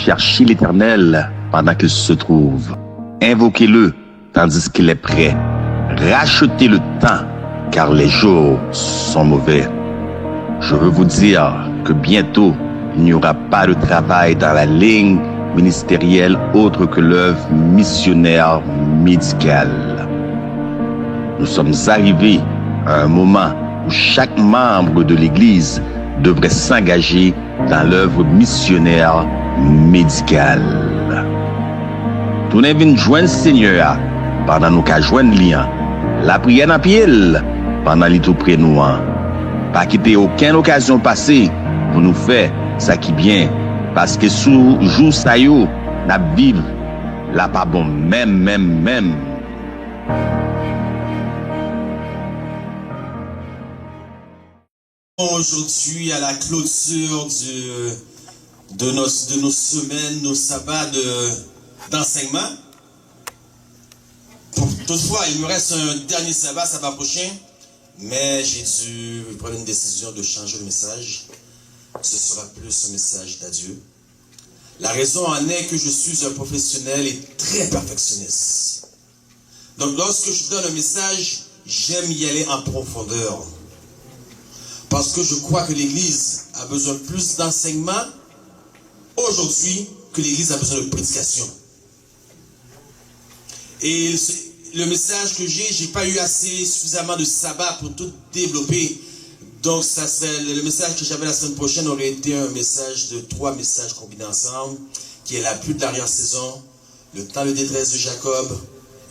cherchez l'Éternel pendant qu'il se trouve. Invoquez-le tandis qu'il est prêt. Rachetez le temps, car les jours sont mauvais. Je veux vous dire que bientôt, il n'y aura pas de travail dans la ligne ministérielle autre que l'œuvre missionnaire médicale. Nous sommes arrivés à un moment où chaque membre de l'Église devrait s'engager dans l'œuvre missionnaire médicale. Tout n'est venu joindre le Seigneur pendant nous qu'à joindre lien. La prière dans pied pendant les tout près nous. Pas quitter aucune occasion passée pour nous faire ça qui bien. Parce que sous jour ça yo, n'a vivre là pas bon même. Aujourd'hui, à la clôture de nos semaines, nos sabbats d'enseignement. Toutefois, il me reste un dernier sabbat prochain, mais j'ai dû prendre une décision de changer le message. Ce sera plus un message d'adieu. La raison en est que je suis un professionnel et très perfectionniste. Donc lorsque je donne un message, j'aime y aller en profondeur. Parce que je crois que l'Église a besoin plus d'enseignement aujourd'hui que l'Église a besoin de prédication. Et le message que j'ai pas eu suffisamment de sabbat pour tout développer. Donc le message que j'avais la semaine prochaine aurait été un message de 3 messages combinés ensemble, qui est la pluie de l'arrière-saison, le temps de détresse de Jacob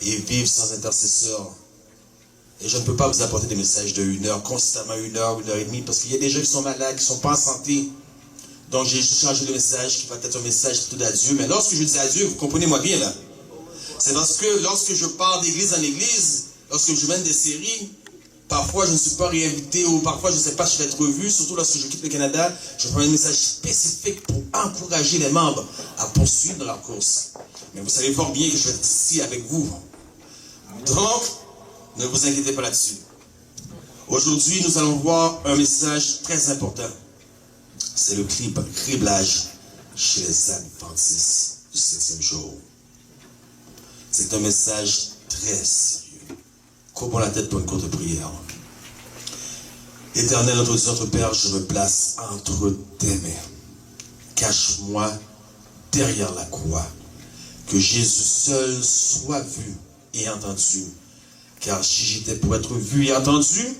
et vivre sans intercesseur. Et je ne peux pas vous apporter des messages de 1 heure, constamment 1 heure, 1 heure et demie, parce qu'il y a des gens qui sont malades, qui ne sont pas en santé. Donc j'ai juste changé le message, qui va être un message plutôt d'adieu. Mais lorsque je dis adieu, vous comprenez-moi bien là. C'est parce que lorsque je pars d'église en église, lorsque je mène des séries, parfois je ne suis pas réinvité ou parfois je ne sais pas si je vais être revu, surtout lorsque je quitte le Canada, je prends un message spécifique pour encourager les membres à poursuivre dans leur course. Mais vous savez fort bien que je vais être ici avec vous. Donc, ne vous inquiétez pas là-dessus. Aujourd'hui, nous allons voir un message très important. C'est le criblage chez les adventistes du 7e jour. C'est un message très sérieux. Courbons la tête pour une courte prière. Éternel, notre Dieu, notre Père, je me place entre tes mains. Cache-moi derrière la croix. Que Jésus seul soit vu et entendu. Car si j'étais pour être vu et entendu,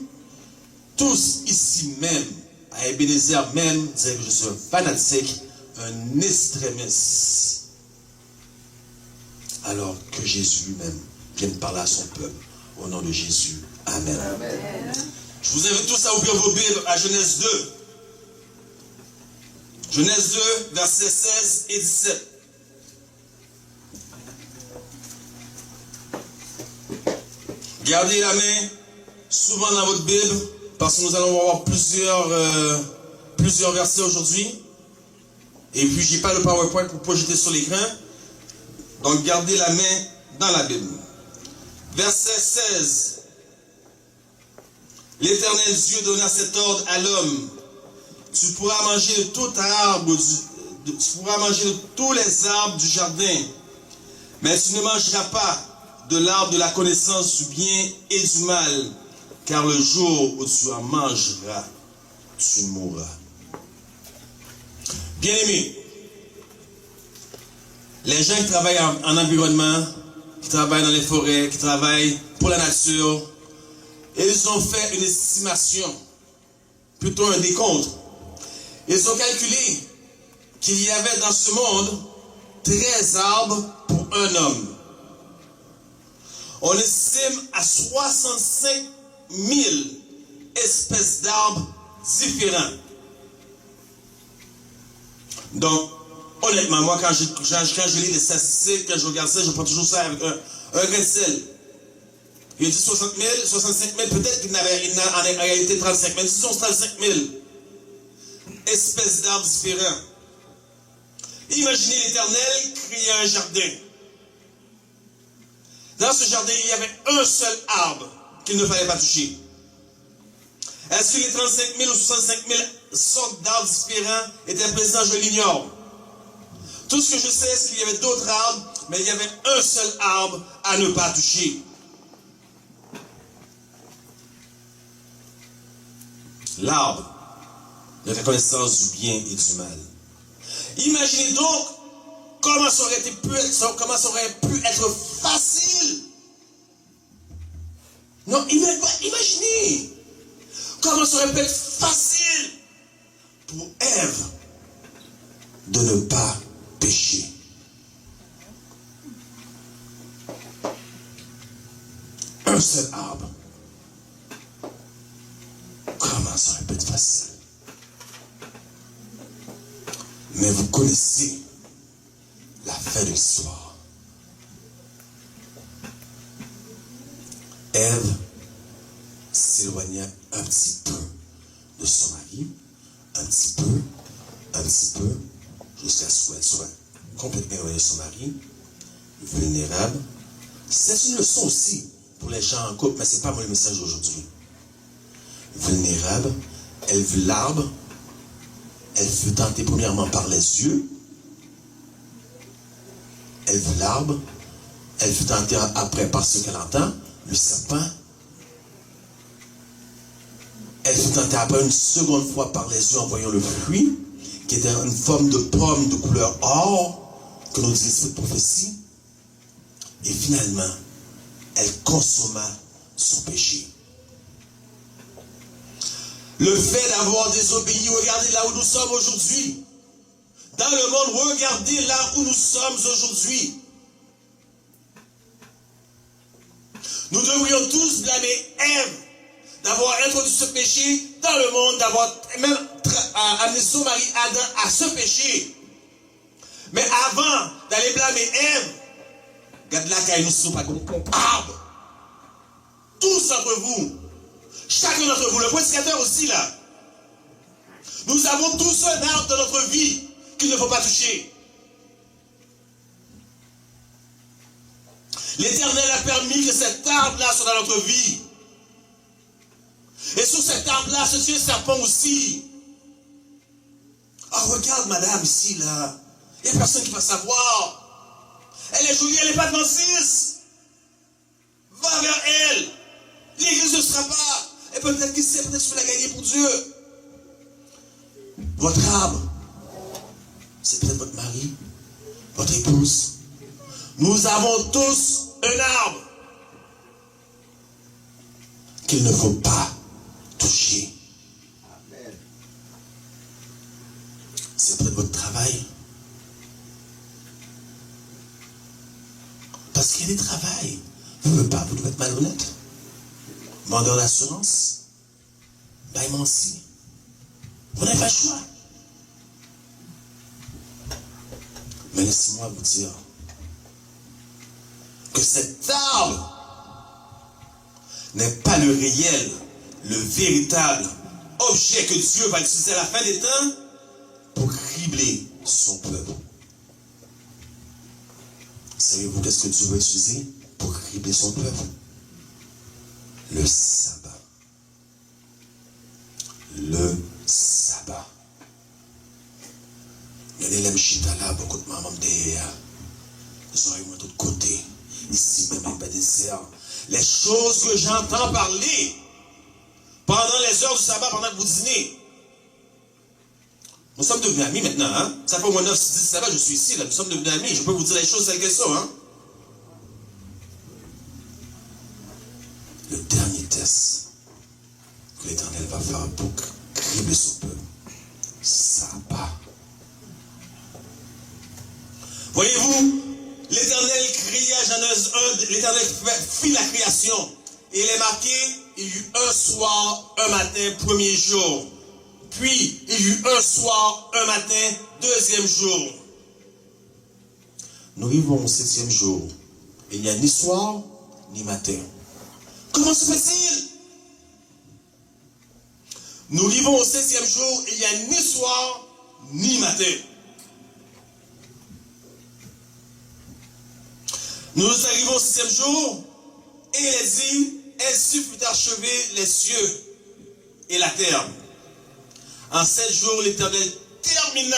tous ici même, à Ebenezer même, diraient que je suis un fanatique, un extrémiste. Alors que Jésus lui-même vienne parler à son peuple. Au nom de Jésus. Amen. Amen. Je vous invite tous à ouvrir vos Bibles à Genèse 2. Genèse 2, versets 16 et 17. Gardez la main souvent dans votre Bible, parce que nous allons avoir plusieurs versets aujourd'hui. Et puis, je n'ai pas le PowerPoint pour projeter sur l'écran. Donc, gardez la main dans la Bible. Verset 16. L'Éternel Dieu donna cet ordre à l'homme. Tu pourras manger de tout arbre, tu pourras manger de tous les arbres du jardin, mais tu ne mangeras pas de l'arbre de la connaissance du bien et du mal, car le jour où tu en mangeras, tu mourras. Bien-aimés, les gens qui travaillent en environnement, qui travaillent dans les forêts, qui travaillent pour la nature, ils ont fait une estimation, plutôt un décompte. Ils ont calculé qu'il y avait dans ce monde 13 arbres pour un homme. On estime à 65 000 espèces d'arbres différents. Donc, honnêtement, moi, quand je lis les statistiques, quand je regarde ça, je prends toujours ça avec un grain de sel. Il dit 60 000, 65 000, peut-être qu'il n'avait en réalité 35 000. Disons 35 000 espèces d'arbres différents. Imaginez l'Éternel créer un jardin. Dans ce jardin, il y avait un seul arbre qu'il ne fallait pas toucher. Est-ce que les 35 000 ou 65 000 sortes d'arbres différents étaient présents? Je l'ignore. Tout ce que je sais, c'est qu'il y avait d'autres arbres, mais il y avait un seul arbre à ne pas toucher. L'arbre de la connaissance du bien et du mal. Imaginez donc comment ça aurait pu être facile. Non, imaginez comment ça aurait pu être facile pour Ève de ne pas pécher. Un seul arbre. Comment ça aurait pu être facile? Mais vous connaissez la fin de l'histoire. Ève s'éloigna un petit peu de son mari, un petit peu, jusqu'à ce qu'elle soit complètement éloignée de son mari, vulnérable. C'est une leçon aussi pour les gens en couple, mais ce n'est pas mon message d'aujourd'hui. Vulnérable, elle vit l'arbre, elle fut tentée premièrement par les yeux, elle vit l'arbre, elle fut tentée après par ce qu'elle entend, le serpent. Elle fut tentée après une seconde fois par les yeux en voyant le fruit, qui était une forme de pomme de couleur or, que nous dit cette prophétie. Et finalement, elle consomma son péché. Le fait d'avoir désobéi, regardez là où nous sommes aujourd'hui. Dans le monde, regardez là où nous sommes aujourd'hui. Nous devrions tous blâmer Ève d'avoir introduit ce péché dans le monde, d'avoir même amené son mari Adam à ce péché. Mais avant d'aller blâmer Ève, regardez là quand nous sommes pas coupables. Tous d'entre vous, chacun d'entre vous, le prédicateur aussi là, nous avons tous un arbre dans notre vie qu'il ne faut pas toucher. L'Éternel a permis que cet arbre-là soit dans notre vie. Et sur cet arbre-là, ce Dieu serpent aussi. Ah, regarde madame ici, là. Il n'y a personne qui va savoir. Elle est jolie, elle n'est pas adventiste. Va vers elle. L'église ne sera pas. Et peut-être qu'il sait, peut-être que tu vas la gagner pour Dieu. Votre arbre, c'est peut-être votre mari, votre épouse. Nous avons tous un arbre qu'il ne faut pas toucher. C'est peut-être votre travail. Parce qu'il y a des travails. Vous ne voulez pas, vous devez être malhonnête. Vendeur d'assurance, baillementier. Vous n'avez pas le choix. Mais laissez-moi vous dire que cet arbre n'est pas le réel, le véritable objet que Dieu va utiliser à la fin des temps pour cribler son peuple. Savez-vous qu'est-ce que Dieu va utiliser pour cribler son peuple? Le sabbat. Le sabbat. Regardez les mchita là, beaucoup de mamans derrière. Ils ont eu de l'autre côté. Ici, même pas désert. Les choses que j'entends parler pendant les heures du sabbat, pendant que vous dînez. Nous sommes devenus amis maintenant, hein? Ça fait au moins 9, 10 sabbat, je suis ici, là. Nous sommes devenus amis. Je peux vous dire les choses telles qu'elles sont, hein? Le dernier test que l'Éternel va faire pour cribler son peuple. Sabbat. Voyez-vous, l'Éternel créa Genèse 1, l'Éternel fit la création. Et il est marqué, il y eut un soir, un matin, premier jour. Puis, il y eut un soir, un matin, deuxième jour. Nous vivons au 7e jour. Il n'y a ni soir, ni matin. Comment se fait-il? Nous vivons au 7e jour, il n'y a ni soir, ni matin. Nous arrivons au 6e jour, et il est dit, ainsi fut achevé les cieux et la terre. En 7 jours, l'Éternel termina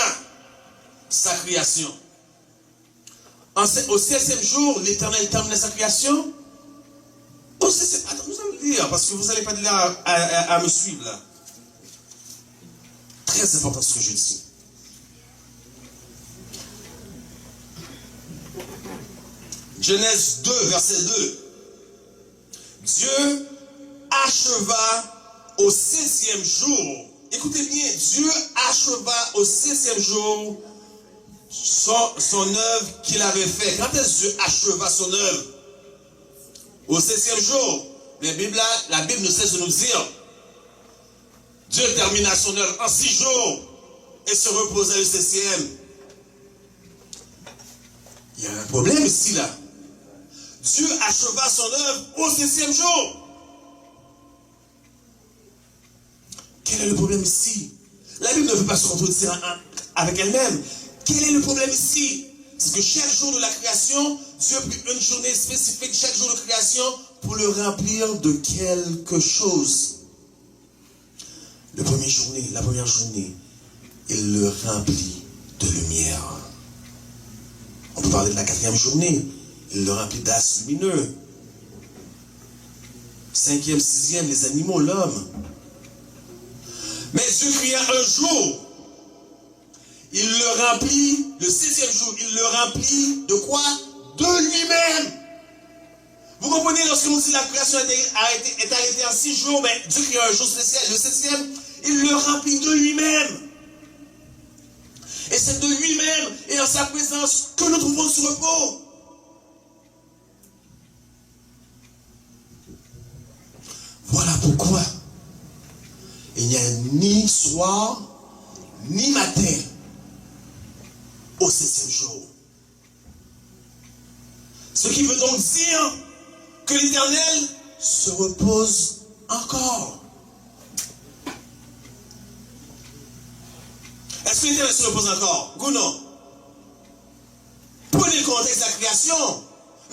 sa création. Au 16e jour, l'Éternel termina sa création. Attends, nous allons lire, parce que vous n'allez pas là à me suivre là. Très important ce que je dis. Genèse 2, verset 2. Dieu acheva au 16e jour. Écoutez bien, Dieu acheva au 16e jour son œuvre qu'il avait fait. Quand est-ce que Dieu acheva son œuvre? Au 16e jour. La Bible ne cesse de nous dire, Dieu termina son œuvre en 6 jours et se reposa le 7e. Il y a un problème ici là. Dieu acheva son œuvre au 7e jour. Quel est le problème ici? La Bible ne veut pas se contredire avec elle-même. Quel est le problème ici? C'est que chaque jour de la création, Dieu prit une journée spécifique, chaque jour de création, pour le remplir de quelque chose. La première journée, il le remplit de lumière. On peut parler de la 4e journée, il le remplit d'astres lumineux. 5e, 6e, les animaux, l'homme. Mais Dieu créa un jour. Il le remplit, le 6e jour, il le remplit de quoi? De lui-même. Vous comprenez, lorsque nous disons la création est arrêtée en 6 jours, mais Dieu créa un jour spécial. Le 7e, il le remplit de lui-même. Et c'est de lui-même et en sa présence que nous trouvons ce repos. Voilà pourquoi il n'y a ni soir, ni matin au 7e jour. Ce qui veut donc dire que l'Éternel se repose encore. Est-ce que l'Éternel se repose encore? Ou non? Prenez le contexte de la création.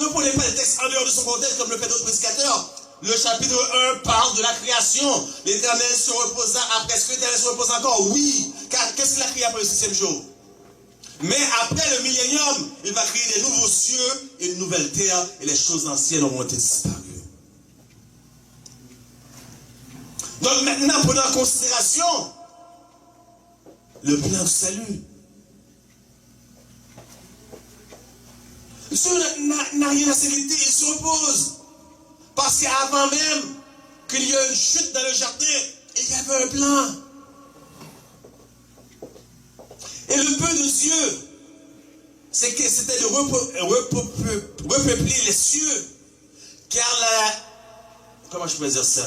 Ne prenez pas les textes en dehors de son contexte comme le fait d'autres prédicateurs. Le chapitre 1 parle de la création. L'Éternel se reposa après. Est-ce que l'Éternel se repose encore? Oui. Car qu'est-ce qu'il a créé après le 6e jour? Mais après le millénium, il va créer des nouveaux cieux et une nouvelle terre, et les choses anciennes auront été disparues. Donc maintenant, prenons en considération le plan du salut. Dieu n'a rien à s'éviter, il se repose. Parce qu'avant même qu'il y ait une chute dans le jardin, il y avait un plan. Et le peu de Dieu, c'est que c'était de repeupler les cieux. Car comment je peux dire ça?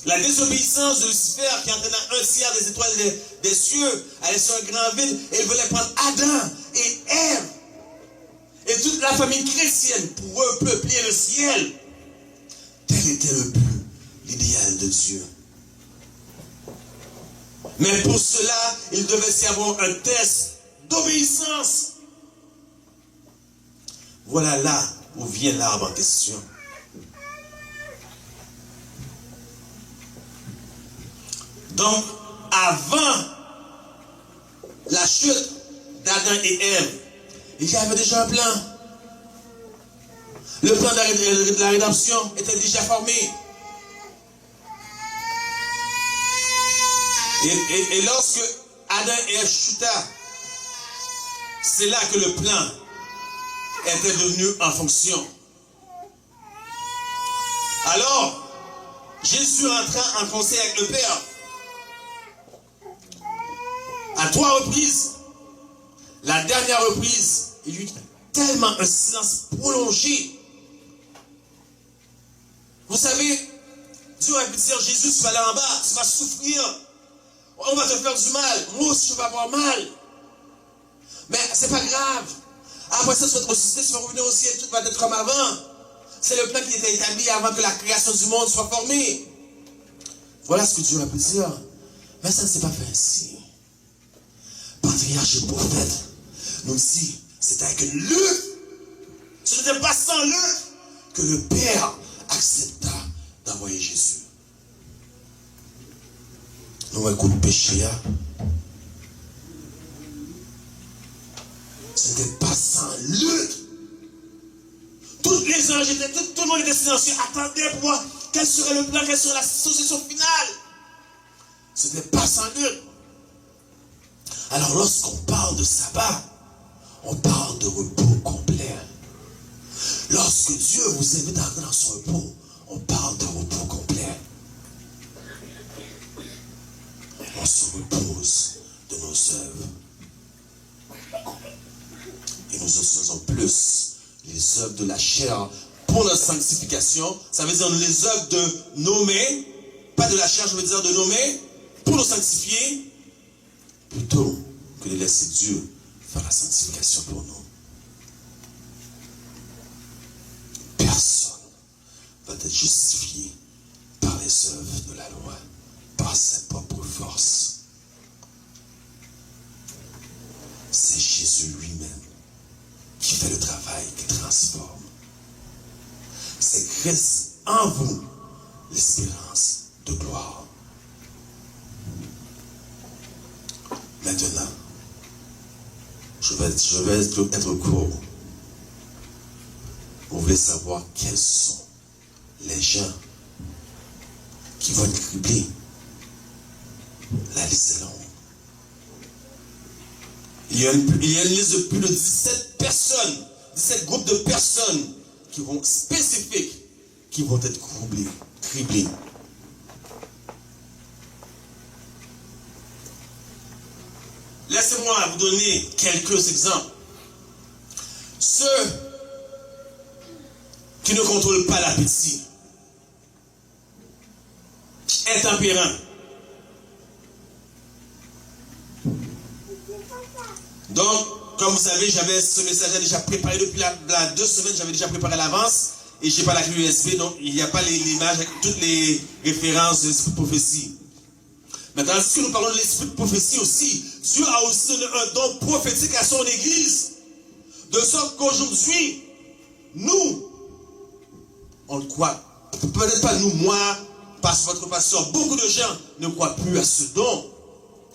La désobéissance de Lucifer, qui entraîna un tiers des étoiles des cieux, allait sur un grand vide, et il voulait prendre Adam et Ève et toute la famille chrétienne pour repeupler le ciel. Tel était le but, l'idéal de Dieu. Mais pour cela, il devait y avoir un test d'obéissance. Voilà là où vient l'arbre en question. Donc, avant la chute d'Adam et Ève, il y avait déjà un plan. Le plan de la rédemption était déjà formé. Et lorsque Adam et Ève chuta, c'est là que le plan était devenu en fonction. Alors, Jésus entra en conseil avec le Père. À 3 reprises. La dernière reprise, il y eut tellement un silence prolongé. Vous savez, Dieu va dire, Jésus, tu vas aller en bas, tu vas souffrir. On va te faire du mal. Moi aussi, je vais avoir mal. Mais c'est pas grave. Après ça, tu vas te ressusciter, tu vas revenir au ciel, tout va être comme avant. C'est le plan qui était établi avant que la création du monde soit formée. Voilà ce que Dieu a pu dire. Mais ça ne s'est pas fait ainsi. Patriarche et prophète nous dit, c'est avec une lutte. Ce n'était pas sans lutte que le Père accepta d'envoyer Jésus. Nous avons le péché. Ce C'était pas sans lutte. Tous les anges étaient, tout le monde était silencieux, attendait pour voir quel serait le plan, quelle serait la solution finale. C'était pas sans lutte. Alors lorsqu'on parle de sabbat, on parle de repos complet. Lorsque Dieu vous invite à entrer dans son repos, on parle de repos complet. On se repose de nos œuvres. Et nous faisons plus les œuvres de la chair pour notre sanctification. Ça veut dire les œuvres de nos mains, pas de la chair, je veux dire de nos mains, pour nous sanctifier, plutôt que de laisser Dieu faire la sanctification pour nous. Personne va être justifié par les œuvres de la loi, par sa propre force. C'est Jésus lui-même qui fait le travail, qui transforme. C'est Christ en vous, l'espérance de gloire. Maintenant, je vais être court. Vous voulez savoir quels sont les gens qui vont être criblés. La liste est longue. Il y a une liste de plus de 17 personnes, 17 groupes de personnes qui vont spécifiques, qui vont être criblés. Laissez-moi vous donner quelques exemples. Ceux qui ne contrôlent pas l'appétit, intempérants. Donc, comme vous savez, j'avais ce message déjà préparé depuis 2 semaines, j'avais déjà préparé à l'avance, et je n'ai pas la clé USB, donc il n'y a pas l'image avec toutes les références de l'esprit de prophétie. Maintenant, si nous parlons de l'esprit de prophétie aussi, Dieu a aussi donné un don prophétique à son Église, de sorte qu'aujourd'hui, nous, on le croit, peut-être pas nous, moi, parce que votre pasteur, beaucoup de gens ne croient plus à ce don.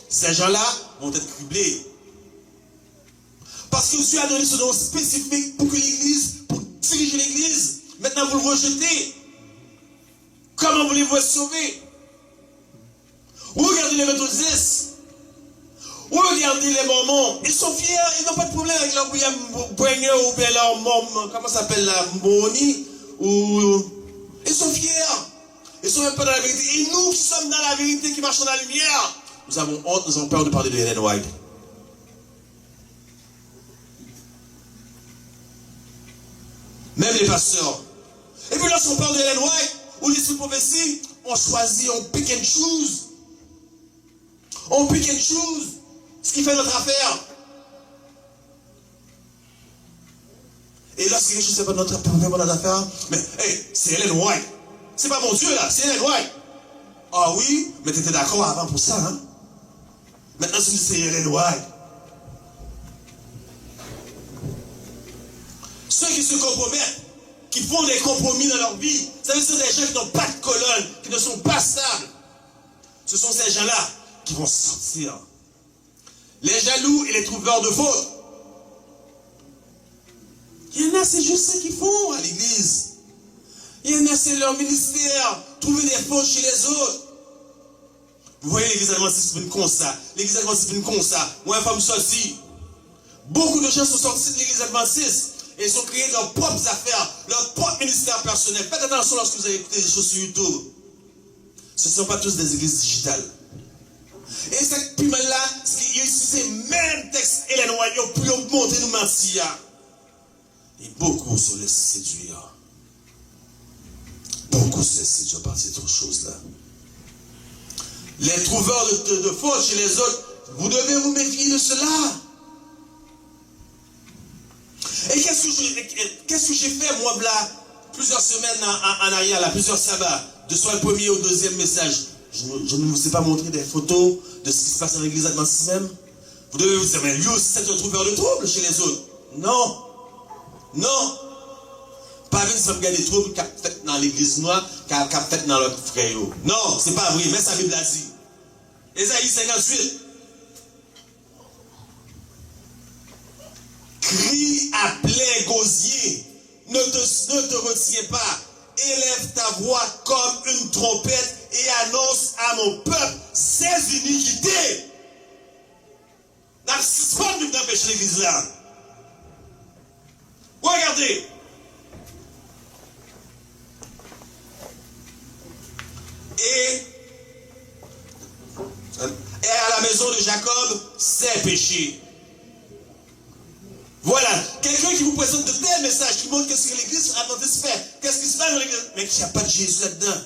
Ces gens-là vont être criblés. Parce que Dieu a donné ce don spécifique pour que l'Église, pour diriger l'Église. Maintenant, vous le rejetez. Comment voulez-vous être sauvé? Regardez les méthodistes. Regardez les mormons. Ils sont fiers. Ils n'ont pas de problème avec leur poignée ou bien leur mom. Comment ça s'appelle la moni? Ils sont fiers. Ils ne sont même pas dans la vérité. Et nous qui sommes dans la vérité, qui marchons dans la lumière, nous avons honte, nous avons peur de parler de Ellen White. Même les pasteurs. Et puis lorsqu'on parle de Ellen White, ou l'esprit de prophétie, on choisit, on pick and choose. On pick and choose ce qui fait notre affaire. Et lorsque quelque chose n'est pas notre affaire, mais hey, c'est Ellen White. C'est pas mon Dieu là, c'est Ellen White. Ah oui, mais tu étais d'accord avant pour ça, hein? Maintenant tu dis c'est Ellen White. Ceux qui se compromettent, qui font des compromis dans leur vie, ça veut dire des gens qui n'ont pas de colonne, qui ne sont pas stables. Ce sont ces gens-là qui vont sortir. Les jaloux et les trouveurs de fautes. Il y en a, c'est juste ce qu'ils font à l'église. Il y en a, c'est leur ministère, trouver des fautes chez les autres. Vous voyez l'église adventiste une comme ça. L'église adventiste une comme ça. Moi, une femme sortie. Beaucoup de gens sont sortis de l'église adventiste. Et ils ont créé leurs propres affaires, leur propre ministère personnel. Faites attention lorsque vous avez écouté des choses sur YouTube. Ce ne sont pas tous des églises digitales. Et cette piment-là, ils ont utilisé le même texte, Ellen White, pour monter nous mentir. Et beaucoup se laissent séduire. Beaucoup se laissent séduire par ces autres choses-là. Les trouveurs de fautes chez les autres, vous devez vous méfier de cela. Et qu'est-ce que j'ai fait, moi, là, plusieurs semaines en arrière, là, plusieurs sabbats, de soit le premier au deuxième message. Je ne vous ai pas montré des photos de ce qui se passe dans l'église adventiste même. Vous devez vous dire, mais lui aussi, c'est un trouveur de troubles chez les autres. Non. Non. Pas venir se regarder des troubles qu'a fait dans l'église noire, qu'a fait dans l'autre frère. Non, c'est pas vrai, mais ça Bible l'a dit. Ésaïe 58. Crie à plein gosier. Ne te retiens pas. Élève ta voix comme une trompette et annonce à mon peuple ses iniquités. C'est pas de d'empêcher l'église là. Regardez. Et à la maison de Jacob, c'est péché. Voilà, quelqu'un qui vous présente de tels messages, qui montre qu'est-ce que l'église adventiste fait, qu'est-ce qui se passe dans l'église, mais qu'il n'y a pas de Jésus là-dedans.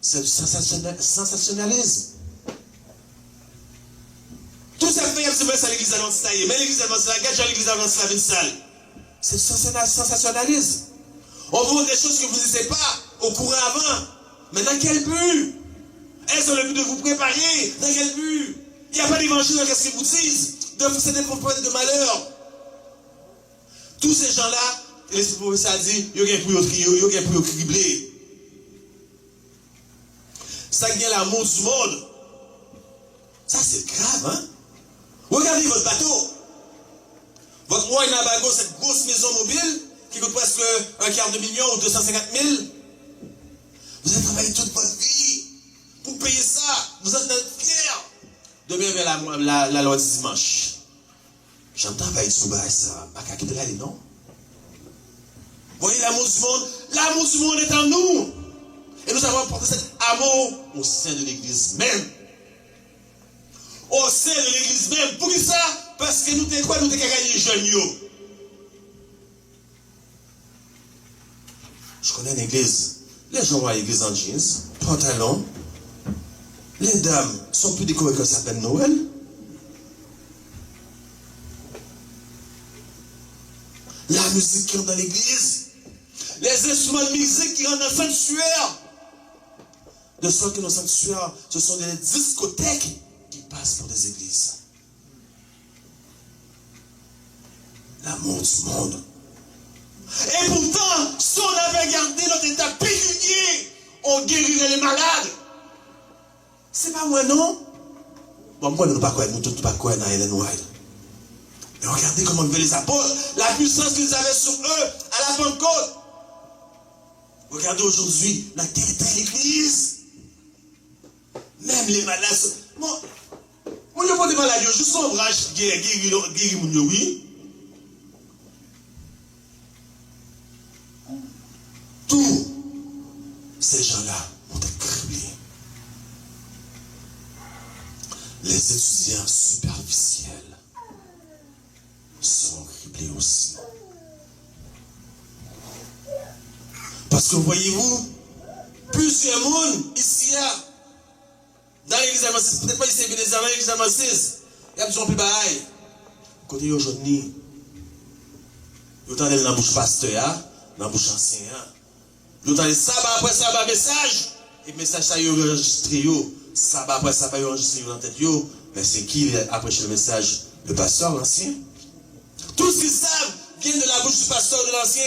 C'est du sensationnalisme. Tout ça fait un petit peu à l'église adventiste, mais l'église adventiste, regarde l'église adventiste, la une salle. C'est du sensationnalisme. On vous montre des choses que vous ne disiez pas au courant avant. Mais dans quel but? Est-ce dans le but de vous préparer? Dans quel but? Il n'y a pas d'évangile dans ce qu'ils vous disent. C'est des prophètes de malheur. Tous ces gens-là, l'esprit professeur a dit, il y a un peu de criblé. Ça qui est l'amour du monde. Ça, c'est grave, hein? Regardez votre bateau. Votre Winnebago, cette grosse maison mobile, qui coûte presque $250 000 ou 250 000. Vous avez travaillé toute votre vie pour payer ça. Vous êtes fiers. Demain, vers la loi du dimanche. J'entends pas être sous ça. Pas qu'à là, non? Voyez l'amour du monde. L'amour du monde est en nous. Et nous avons apporté cet amour au sein de l'église même. Au sein de l'église même. Pour qui ça? Parce que nous t'es quoi? Nous t'es qu'à gagner les jeunes. Je connais une église. Les gens vont à l'église en jeans, pantalon. Les dames sont plus décorées que ça peine Noël. La musique qui rentre dans l'église. Les instruments de musique qui rentrent dans le sanctuaire. De sorte que nos sanctuaires, ce sont des discothèques qui passent pour des églises. L'amour du monde. Et pourtant, si on avait gardé notre état pécunier, on guérirait les malades. C'est pas moi, non? Bon, moi, nous ne pas quoi, nous ne pas quoi dans Ellen White. Mais regardez comment vivaient les apôtres, la puissance qu'ils avaient sur eux à la Pentecôte. Regardez aujourd'hui, la terre est l'église. Même les malades. Bon, on n'a pas de maladies, juste un branche guéri, oui. Tous ces gens-là ont été criblés. Les étudiants superficiels seront criblés aussi. Parce que voyez-vous, plusieurs mondes ici, dans l'église adventiste, peut-être pas ici, mais dans l'église adventiste, il y a besoin de plus bagaille. Côté aujourd'hui, vous entendez dans la bouche pasteur, dans la bouche enseignant. Vous entendez sabbat après sabbat message, et le message ça y est enregistré, sabbat après sabbat y est enregistré dans la tête, mais c'est qui après le message? Le pasteur, l'ancien. Tout ce qu'ils savent vient de la bouche du pasteur de l'ancien.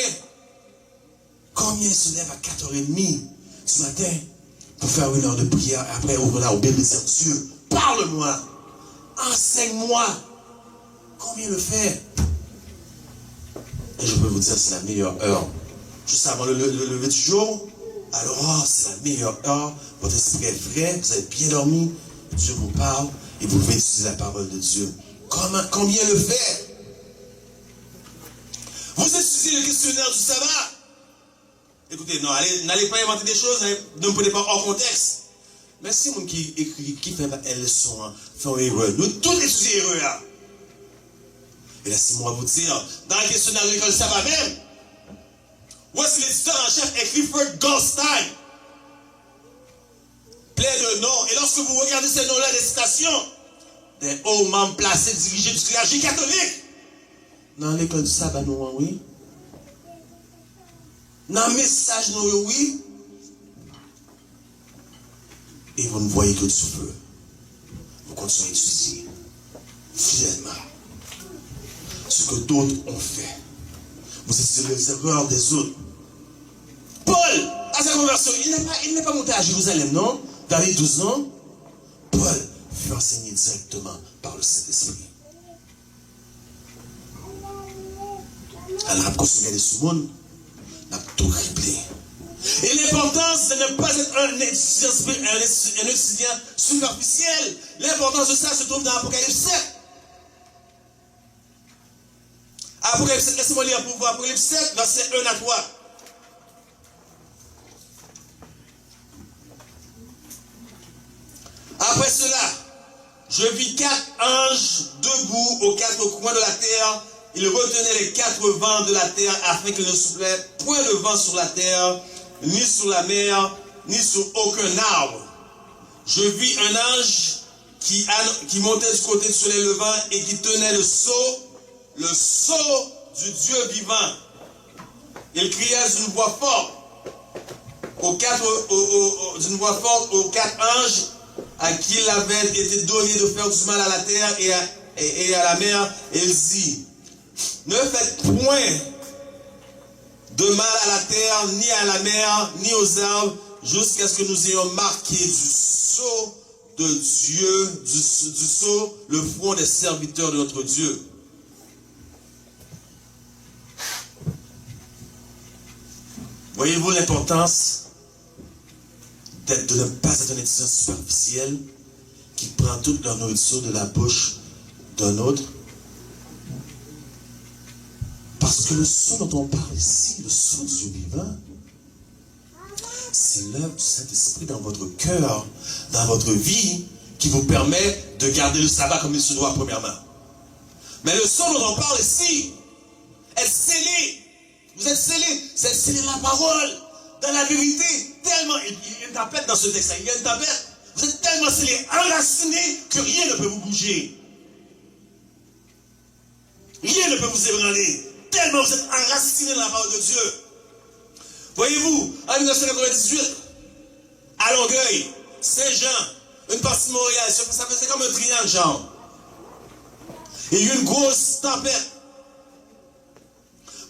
Combien se lève à 4h30 ce matin pour faire une heure de prière après ouvrir au Bible de Dieu? Parle-moi, enseigne-moi. Combien le fait? Et je peux vous dire, c'est la meilleure heure. Juste avant le lever du jour, alors c'est la meilleure heure. Votre esprit est vrai, vous avez bien dormi, Dieu vous parle et vous pouvez utiliser la parole de Dieu. Combien le fait? Vous étudiez le questionnaire du sabbat. Écoutez, non, n'allez pas inventer des choses, ne me prenez pas hors contexte. Mais si mon qui écrit, qui fait une leçon, fait une erreur, nous tous étudions erreur. Et laissez-moi vous dire, dans le questionnaire de l'école du sabbat même, voici l'éditeur en chef est Clifford Goldstein. Plein de noms. Et lorsque vous regardez ces noms-là, des citations, des hauts membres placés, dirigés du clergé catholique. Dans l'école du sabbat, nous, oui. Dans le message, nous, oui. Et vous ne voyez que du feu. Vous continuez à étudier fidèlement ce que d'autres ont fait. Vous étudiez les erreurs des autres. Paul, à sa conversion, il n'est pas monté à Jérusalem, non? Dans les 12 ans, Paul fut enseigné directement par le Saint-Esprit. Alors, après, se regarder ce monde, on a tout criblé. Et l'importance de ne pas être un étudiant superficiel, l'importance de ça se trouve dans Apocalypse 7. Apocalypse 7, laissez-moi lire pour vous. Apocalypse 7, verset 1 à 3. Après cela, je vis 4 anges debout aux 4 coins de la terre. Ils retenaient les 4 vents de la terre afin qu'il ne soufflait point le vent sur la terre, ni sur la mer, ni sur aucun arbre. Je vis un ange qui montait du côté du soleil levant et qui tenait le sceau du Dieu vivant. Il criait d'une voix forte aux 4 anges à qui il avait été donné de faire du mal à la terre et à la mer, et il dit: ne faites point de mal à la terre, ni à la mer, ni aux arbres, jusqu'à ce que nous ayons marqué du sceau de Dieu, du sceau, le front des serviteurs de notre Dieu. Voyez-vous l'importance de ne pas être un étudiant superficiel qui prend toute leur nourriture de la bouche d'un autre? Parce que le sceau dont on parle ici, le sceau du Dieu vivant, c'est l'œuvre du Saint-Esprit dans votre cœur, dans votre vie, qui vous permet de garder le sabbat comme il se doit, premièrement. Mais le sceau dont on parle ici est scellé. Vous êtes scellés. C'est scellé dans la parole, dans la vérité. Tellement, il y a une tempête dans ce texte. Il y a une tempête. Vous êtes tellement scellés, enracinés, que rien ne peut vous bouger. Rien ne peut vous ébranler. Tellement vous êtes enracinés dans la parole de Dieu. Voyez-vous, en 1998, à Longueuil, Saint-Jean, une partie de Montréal, ça faisait comme un triangle, genre. Il y a eu une grosse tempête.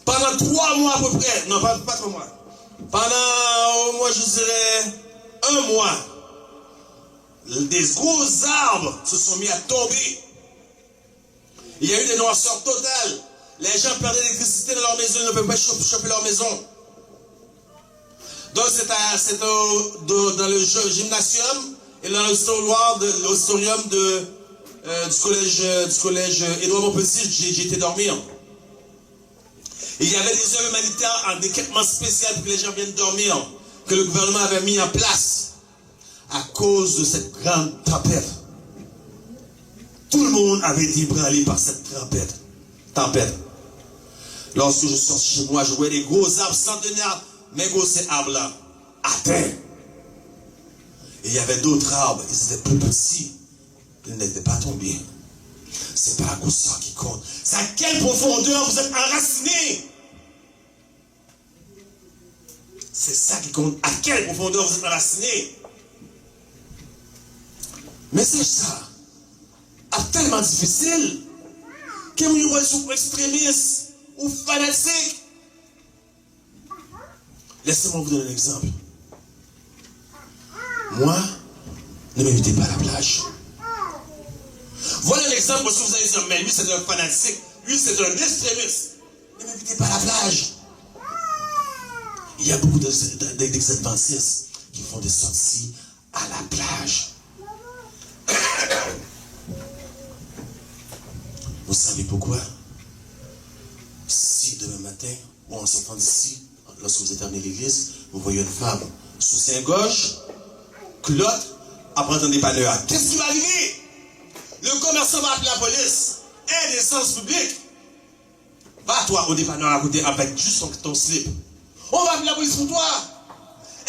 Pendant 3 mois à peu près, non, pas 3 mois. Pendant au moins, je dirais, 1 mois, des gros arbres se sont mis à tomber. Il y a eu des noirceurs totales. Les gens perdaient l'électricité dans leur maison, ils ne peuvent pas chauffer leur maison. Donc c'est dans le gymnasium et dans l'auditorium du collège Édouard Montpetit, j'ai été dormir. Et il y avait des œuvres humanitaires en équipement spécial pour que les gens viennent dormir, que le gouvernement avait mis en place à cause de cette grande tempête. Tout le monde avait été ébranlé par cette tempête. Lorsque je suis sorti chez moi, je voyais des gros arbres centenaires, mais gros ces arbres-là, à terre. Et il y avait d'autres arbres, ils étaient plus petits, ils n'étaient pas tombés. C'est pas la grosseur qui compte. C'est à quelle profondeur vous êtes enracinés. C'est ça qui compte. À quelle profondeur vous êtes enracinés. Mais c'est ça. Tellement difficile que vous êtes extrémistes ou fanatiques. Laissez-moi vous donner un exemple. Moi, ne m'invitez pas à la plage. Voilà l'exemple parce que vous allez dire, mais lui c'est un fanatique, lui c'est un extrémiste. Ne m'invitez pas à la plage. Il y a beaucoup d'adventistes qui font des sorties à la plage. Vous savez pourquoi? Si demain matin, ou en sortant d'ici, lorsque vous êtes terminé l'église, vous voyez une femme sous sein gauche, culotte, après un dépanneur, qu'est-ce qui va arriver? Le commerçant va appeler la police. Indécence publique. Va toi au dépanneur à côté avec juste ton slip. On va appeler la police pour toi.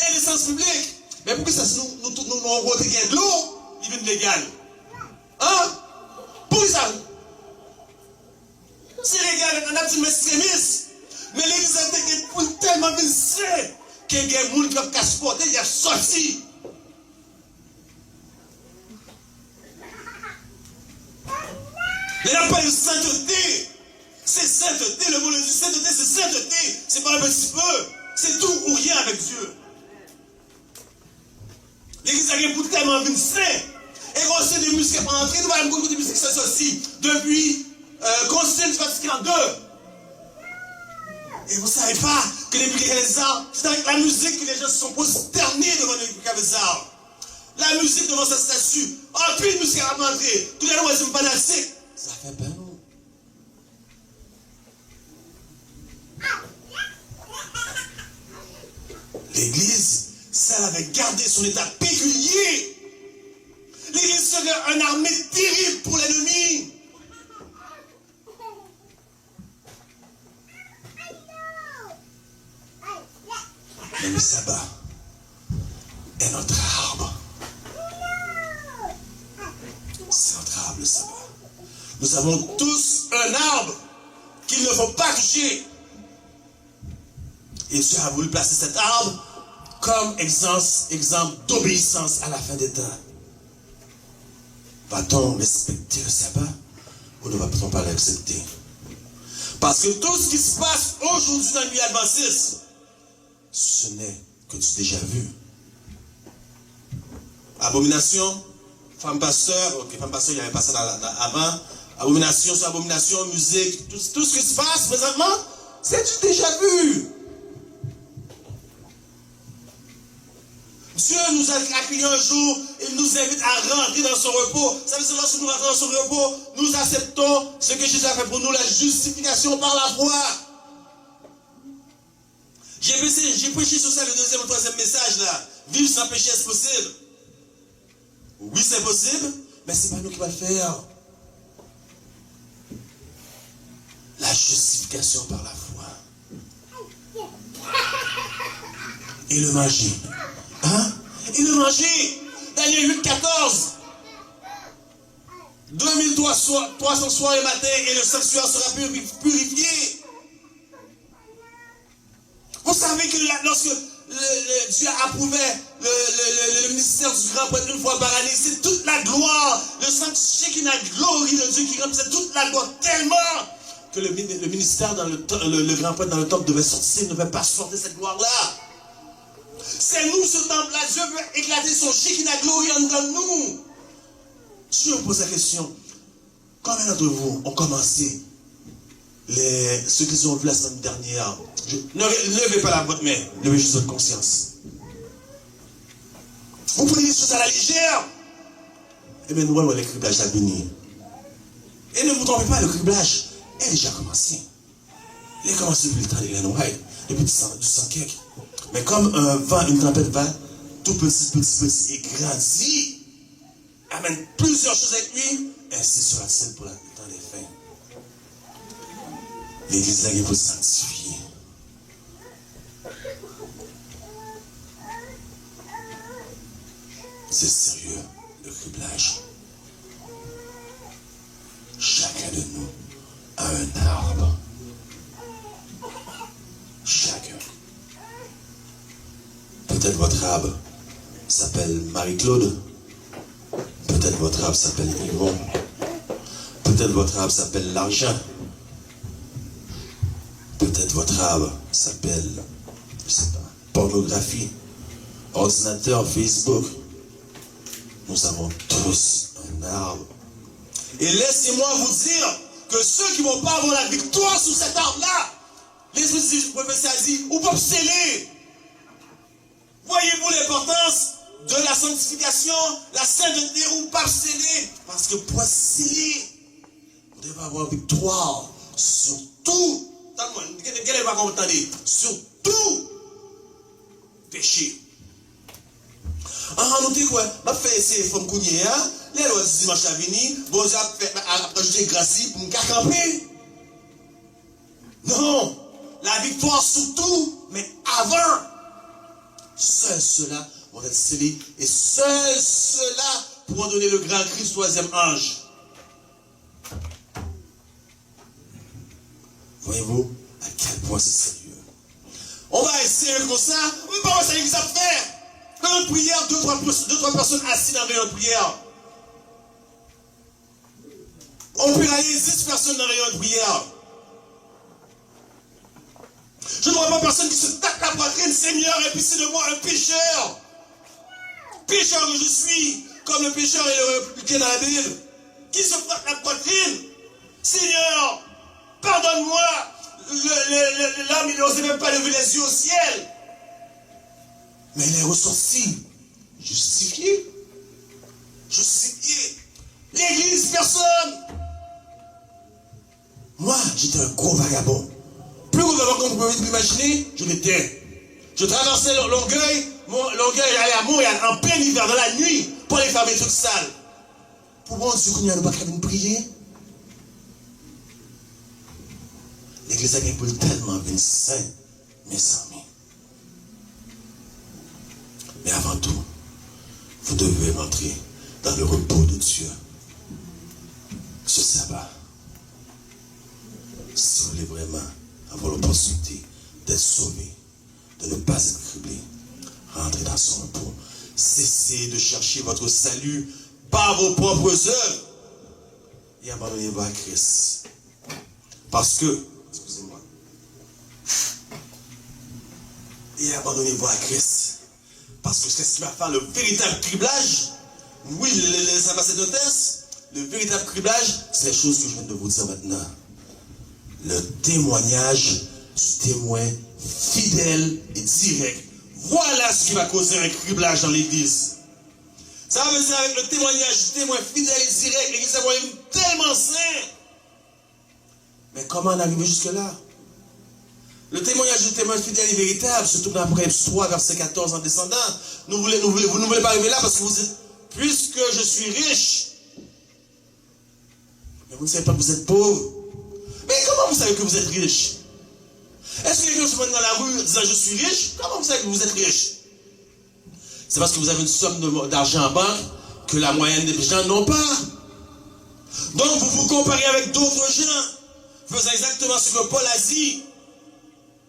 Indécence publique. Mais pourquoi ça, nous on va gagner de l'eau, il vient légal. Hein? Pour ça. C'est légal, on a dit extrémiste. Mais l'église a été tellement viciée qu'il y a des gens qui ont casse-porté, il a sorti. Mais il n'y a pas de sainteté. C'est sainteté, le mot de sainteté, c'est sainteté. C'est pas un petit peu. C'est tout ou rien avec Dieu. L'église a été tellement viciée. Et on sait des muscles pour entrer, nous allons beaucoup de muscles qui sont sortis depuis Concile du Vatican II. Et vous ne savez pas que depuis qu'il y a les arbres, c'est avec la musique que les gens se sont prosternés devant les arbres. La musique devant sa statue. Oh, puis une musique à rentrer. Tout les oiseaux pas danser. Ça fait peur, non? L'église, ça elle avait gardé son état péculier. L'église serait une armée terrible pour l'ennemi. Mais le sabbat est notre arbre. C'est notre arbre, le sabbat. Nous avons tous un arbre qu'il ne faut pas toucher. Et Dieu a voulu placer cet arbre comme exemple d'obéissance à la fin des temps. Va-t-on respecter le sabbat ou ne va-t-on pas l'accepter? Parce que tout ce qui se passe aujourd'hui dans le milieu adventiste, ce n'est que du déjà vu. Abomination, femme pasteur, ok, femme pasteur, il y avait pas ça avant. Abomination sur abomination, musique, tout ce qui se passe présentement, c'est du déjà vu. Dieu nous a accueillis un jour, il nous invite à rentrer dans son repos. Ça veut dire que lorsque nous rentrons dans son repos, nous acceptons ce que Jésus a fait pour nous, la justification par la foi. J'ai prêché sur ça le deuxième ou troisième message là. Vivre sans péché, est-ce possible? Oui, c'est possible, mais ce n'est pas nous qui va le faire. La justification par la foi. Et le manger. Hein? Et le manger. Daniel 8, 14. 2300 soirs et matin et le sanctuaire sera purifié. Vous savez que lorsque Dieu approuvait le ministère du grand prêtre une fois par année, c'est toute la gloire, le Shekinah glory de Dieu qui remplissait toute la gloire tellement que le ministère dans le grand prêtre dans le temple devait sortir, ne devait pas sortir cette gloire-là. C'est nous ce temple-là, Dieu veut éclater son Shekinah glory en dedans de nous. Dieu pose la question, combien d'entre vous ont commencé ceux qui ont vu la semaine dernière? Ne levez pas votre main, levez juste votre conscience. Vous prenez les choses à la légère. Eh bien, nous allons le criblage à venir. Et ne vous trompez pas, le criblage est déjà commencé. Il a commencé depuis le temps des Glen White, depuis du sang cake. Mais comme un vent, une tempête va tout petit et grandit, amène plusieurs choses avec lui, ainsi sera-t-il pour le temps des fins. L'église là, il faut sanctifier. C'est sérieux, le criblage. Chacun de nous a un arbre. Chacun. Peut-être votre arbre s'appelle Marie-Claude. Peut-être votre arbre s'appelle Yvon. Peut-être votre arbre s'appelle l'argent. Peut-être votre arbre s'appelle, je sais pas, pornographie, ordinateur, Facebook. Nous avons tous un arbre. Et laissez-moi vous dire que ceux qui ne vont pas avoir la victoire sur cet arbre-là, l'Esprit du prophète a dit, ou pas sceller. Voyez-vous l'importance de la sanctification, la sainteté ou pas sceller? Parce que pour sceller, vous devez avoir victoire sur tout. Quel est le qu'on entendez? Sur tout péché. On dit quoi? Je fais essayer de faire couigner, hein? Les lois du dimanche à venir, bon, j'ai ajouté grâce pour me camper. Non, la victoire sur tout, mais avant, seuls ceux-là vont être scellés et seuls ceux-là pourront donner le grand cri du troisième ange. Voyez-vous à quel point c'est sérieux. On va essayer comme ça, on ne peut pas essayer que ça faire. Dans une prière, deux, trois personnes assises dans une prière. On peut aller 10 personnes dans une prière. Je ne vois pas personne qui se tape la poitrine, Seigneur, et puis c'est de moi un pécheur. Pécheur que je suis, comme le pécheur est le dans la Bible. Qui se frappe la poitrine? Seigneur, pardonne-moi. l'homme, il n'osait même pas lever les yeux au ciel. Mais il est ressorti, justifié. Justifié. L'église, personne. Moi, j'étais un gros vagabond. Plus gros vagabond qu'on peut imaginer, je l'étais. Je traversais l'orgueil. L'orgueil allait à Montréal en plein hiver, dans la nuit, pour aller faire mes trucs sales. Pour moi, Dieu, qu'on n'y a pas qu'à nous prier. L'église a gagné pour tellement bien saint, mes amis. Mais avant tout, vous devez rentrer dans le repos de Dieu. Ce sabbat. Si vous voulez vraiment avoir l'opportunité d'être sauvé, de ne pas être criblé, rentrez dans son repos. Cessez de chercher votre salut par vos propres œuvres et abandonnez-vous à Christ. Parce que, excusez-moi, et abandonnez-vous à Christ. Parce que c'est ce qui va faire le véritable criblage. Oui, les ambassadeurs, le véritable criblage, c'est les choses que je viens de vous dire maintenant. Le témoignage du témoin fidèle et direct. Voilà ce qui va causer un criblage dans l'église. Ça veut dire avec le témoignage du témoin fidèle et direct, l'église va être tellement sainte. Mais comment en arriver jusque-là? Le témoignage du témoin fidèle et véritable se trouve dans Apocalypse 3, verset 14 en descendant. Vous ne voulez pas arriver là parce que vous dites, puisque je suis riche, mais vous ne savez pas que vous êtes pauvre. Mais comment vous savez que vous êtes riche? Est-ce que quelqu'un se promène dans la rue disant je suis riche? Comment vous savez que vous êtes riche? C'est parce que vous avez une somme d'argent en banque que la moyenne des gens n'ont pas. Donc vous vous comparez avec d'autres gens, faisant exactement ce que Paul a dit.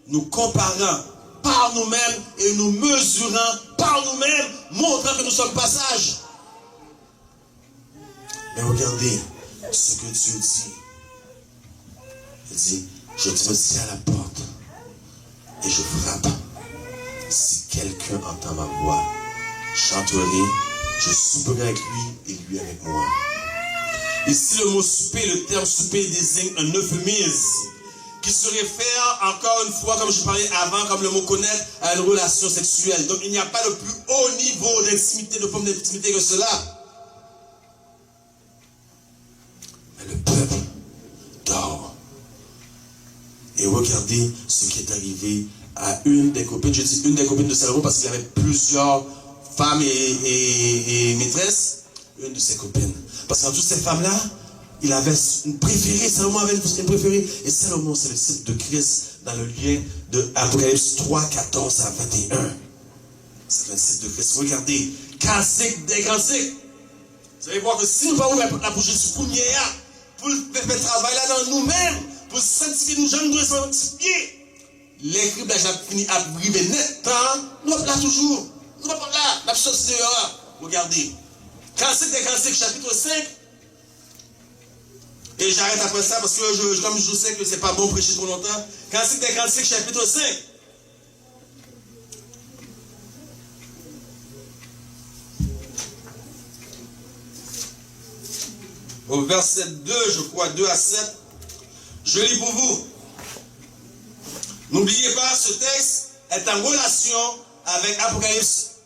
Nous comparant par nous-mêmes et nous mesurant par nous-mêmes, montrant que nous sommes passage. Mais regardez ce que Dieu dit. Il dit, je me tiens à la porte et je frappe. Si quelqu'un entend ma voix, chanterai, je souperai avec lui et lui avec moi. Ici, le mot souper, le terme souper désigne un euphémisme qui se réfère encore une fois, comme je parlais avant, comme le mot connaître, à une relation sexuelle. Donc il n'y a pas de plus haut niveau d'intimité, de forme d'intimité que cela. Mais le peuple dort. Et regardez ce qui est arrivé à une des copines, je dis une des copines de Salomon parce qu'il avait plusieurs femmes et maîtresses, une de ses copines. Parce qu'en toutes ces femmes-là, il avait une préférée, Salomon avait une préférée. Et Salomon, c'est le disciple de Christ dans le lien de Apocalypse 3, 14 à 21. C'est le disciple de Christ. Regardez, cantique des cantiques. Vous allez voir que si nous parlons la bouche du premier, pour faire travail là dans nous-mêmes, pour sanctifier nous, gens nous sanctifier, l'écriblage a fini à briver net. Nous sommes là toujours. Nous sommes là, la chose dehors. Regardez. Cantique des cantiques, chapitre 5. Et j'arrête après ça parce que comme je sais que c'est pas bon prêcher trop longtemps. Cantique des cantiques, chapitre 5. Au verset 2, je crois, 2 à 7. Je lis pour vous. N'oubliez pas, ce texte est en relation avec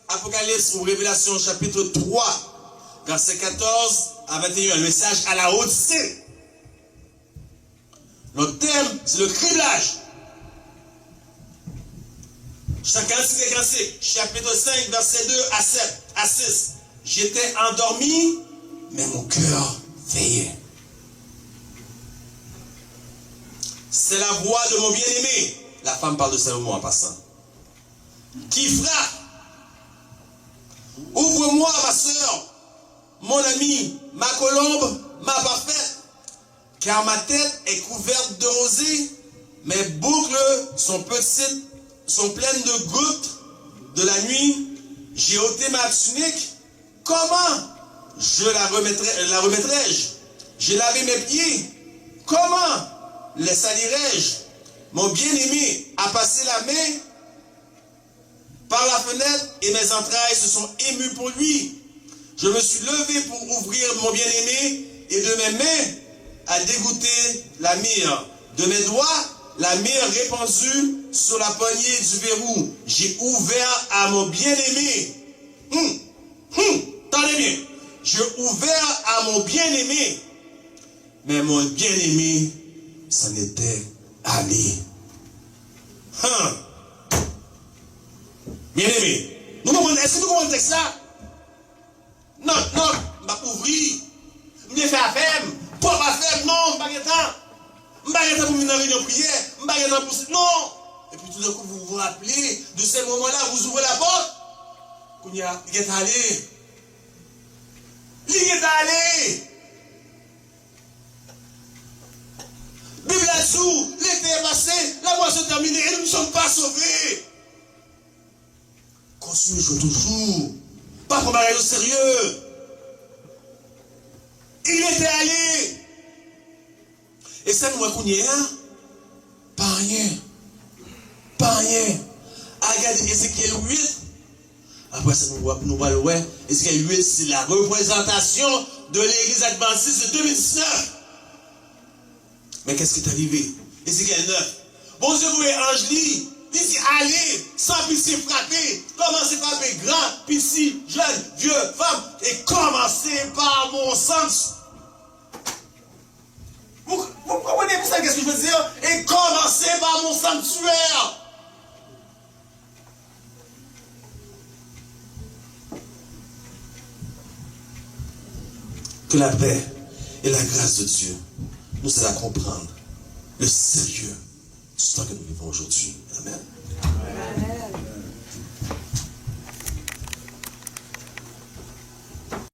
Apocalypse ou Révélation chapitre 3, verset 14 à 21. Le message à la Odyssée. Notre thème, c'est le criblage. Chapitre 5, verset 2 à 6. J'étais endormi, mais mon cœur veillait. C'est la voix de mon bien-aimé. La femme parle de Salomon en passant. Qui frappe. Ouvre-moi, ma soeur, mon ami, ma colombe, ma parfaite. Car ma tête est couverte de rosée, mes boucles sont petites, sont pleines de gouttes de la nuit. J'ai ôté ma tunique. Comment la remettrai-je? J'ai lavé mes pieds. Comment les salirai-je? Mon bien-aimé a passé la main par la fenêtre et mes entrailles se sont émues pour lui. Je me suis levé pour ouvrir mon bien-aimé et de mes mains à dégoûter la myrrhe. De mes doigts, la main répandue sur la poignée du verrou. J'ai ouvert à mon bien-aimé. Tendez bien. J'ai ouvert à mon bien-aimé. Mais mon bien-aimé s'en était allé. Bien-aimé. Est-ce que nous comprenons le texte là? Non, je vais ouvrir. Je vais faire affaire. Pas affaire, non, je ne vais pas pour venir dans la réunion prière. Je ne vais pas pour... Non. Et puis tout d'un coup, vous vous rappelez de ce moment-là, vous ouvrez la porte. Il est allé. Il est allé. Bible là-dessous, l'été est passé, la moisson est terminée et nous ne sommes pas sauvés. Continuez toujours. Pas comme un au sérieux. Il était allé. Et ça nous a connu, hein? Pas rien. Pas rien. Regardez Ézéchiel 8. Après ça, nous voyons, Ézéchiel 8, c'est la représentation de l'église adventiste de 2019. Mais qu'est-ce qui est arrivé? Ézéchiel 9. Bon Dieu, vous Angeli, il dit allez, sans pitié frapper. Commencez par frapper grand, petit, jeune, vieux, femme. Et commencez par mon sens. Vous comprenez pour ça qu'est-ce que je veux dire? Et commencez par mon sanctuaire. Que la paix et la grâce de Dieu nous aident à comprendre le sérieux du temps que nous vivons aujourd'hui. Amen.